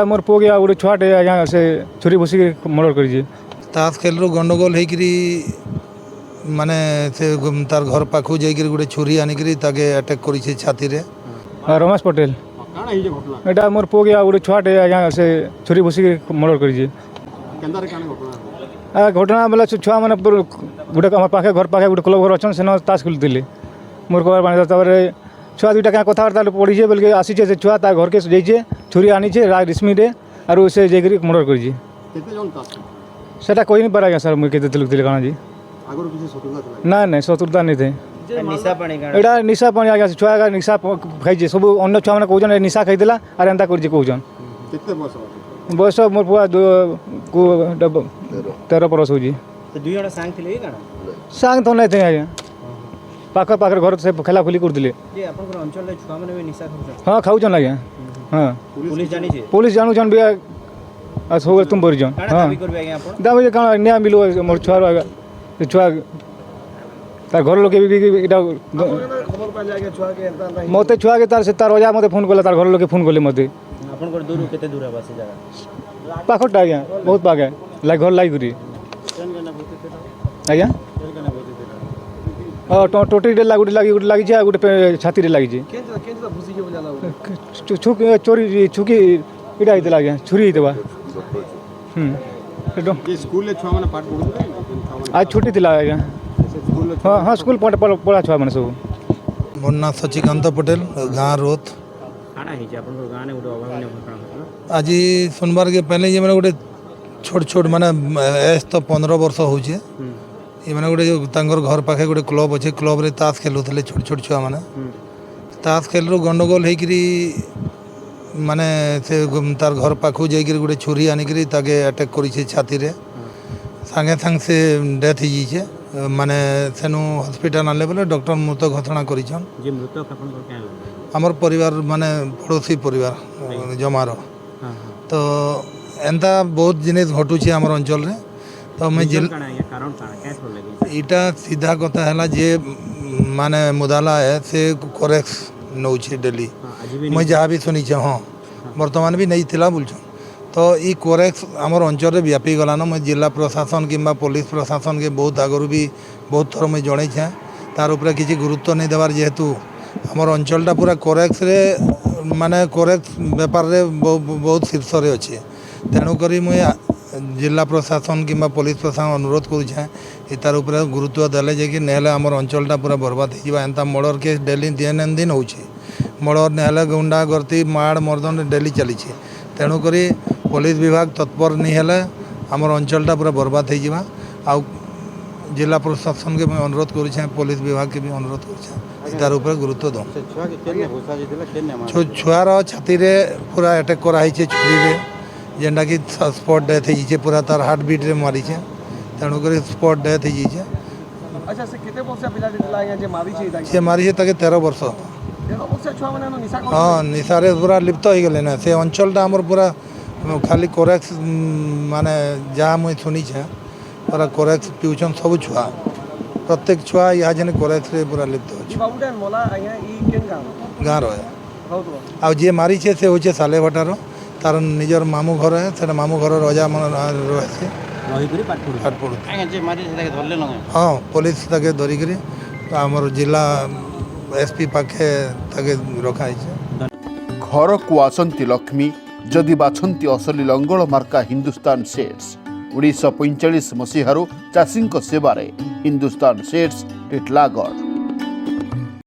मोर पुओ के गोटे छुआटे आज्ञा से छुरी भुसी मर्डर कर तास खेल गंडगोल होकरी माने से तार घर पाखु जाइए गोटे छुरी आनिकी अटैक कर छाती रे। रमेश पटेल एटा मोर पुओ के गोटे छुआटे आज्ञा से छुरी भुसी मर्डर कर घटना बेले छुआ मैंने गोटे पाखे घर पाखे गोटे क्लब घर अच्छे से ताश खेलुले मोर कबार बांधे छुआ दुईटा क्या कथबार्ता पढ़ीचे बोल के आसीचे से छुआ ता घर के जाइए छुरी आनीचे रिस्मी रे आर से जाकर मर्डर कर कही नहीं पारा आज्ञा सर मुझे लोग काଣା जी ना ना शत्रुता नहीं थे एटा निशा पानी आज्ञा छुआ निशा खाई सब अन्य छुआ मैंने कौन निशा खाईला और एंता कर कौन बयस मोर पुआ 13 बरस हो सांग तो नहीं थे आज्ञा पाख पाखे घर से खेला खुली करते हाँ खाऊन आज्ञा हाँ पुलिस जानून भी सब तुम परिजन हाँ दाबी कौन न्याय मिलो मोर छुआ छुआ तार घर लोग मत छुआ के तार अजा मत फोन कला तार घर लोग फोन कले मत पाखटा आज्ञा बहुत पाखे लाइक घर लाइक आज्ञा टोटी गोटे लगी गोटे छाती लगी चोरी छुकी इटा होता आज्ञा छुरी होता आज छुट्टी थी आज्ञा हाँ हाँ स्कूल पढ़ा छुआ मैंने सब मोर ना शशिकांत पटेल गाँ रोत आज सोमवार के पहले ये मैंने गोटे छोट छोट माने एज तो 15 वर्ष हो ये मैंने गोटे घर पाखे गोटे क्लब अच्छे क्लब रे ताश खेलुले छोट छोट छुआ मैंने ताश खेल गंडगोल होकरी माने से तार घर पाखु जाइए गोटे छुरी आनिकी अटैक कर छाती रे सांगे सांग से डेथ हो जाइए माने सेनु हॉस्पिटल आने बोले डॉक्टर मृत घोषणा करिछन हमर परिवार माने पड़ोसी परिवार जमार तो एंता बहुत जिनिस घटुचे हमर अंचल रे तो मैं इटा सीधा कथा है जे माने मुदाला है से करेक्ट नौचे डेली मैं जहाँ भी सुनी हाँ बर्तमान भी नहीं थिला बोल तो ई कोरेक्स आमर अंचल में व्यापी गलान मैं जिला प्रशासन किंबा पुलिस प्रशासन के बहुत आगु भी बहुत थर मुझे जड़े तार उपरे किसी गुरुत्व नहीं देवार जेहेतु आमर अंचलटा पूरा कोरेक्स रे माने कोरेक्स बेपार रे बहुत शीर्ष रे अच्छे तेणुक मुझे जिला प्रशासन किंबा पुलिस प्रशासन अनुरोध करुछे तार उपरे गुरुत्व देले जे कि नेले आमर अंचलटा पूरा बर्बाद हो एंता मर्डर केस डेली दिन दिन होउछे मर्डर नेले गुंडा गर्ती माड़ मर्दन डेली चली तेणुक पुलिस विभाग तत्पर नहीं है आमर अंचलटा पूरा बर्बाद हो जिला प्रशासन के मैं अनुरोध करुछे पुलिस विभाग के भी अनुरोध करुछे तार ऊपर गुरुत्व दो छुआर छाती रे पूरा अटैक कराई छुरी रे जेनटा कि स्पॉट डेथ हो पूरा तार हार्ट बीट रे मारी तेणुक स्पॉट डेथ हो मारी 13 वर्ष हाँ निशारे पूरा लिप्त हो गले ना से अंचलटा आमर पूरा खाली कोरेक्स माने जहाँ मुझे शुनी पूरा कोरेक्स पिउछन सब छुआ प्रत्येक छुआ यहाँ जन कोरेक्स रे पूरा लिप्त हो गाँव रहे आ जी मारी से होचे साले भटार तार निजर मामू घर है से मामू घर रजा मन रहे हाँ पुलिस ताके धरिकी आमर जिला एसपी पाखे ताके रखाई घर को आसंती लक्ष्मी जदि बाछंती असली लंगल मार्का हिंदुस्तान सेट्स 1945 मसीहारू चाषी सेवारे हिंदुस्तान सेट्स टिटलागढ़।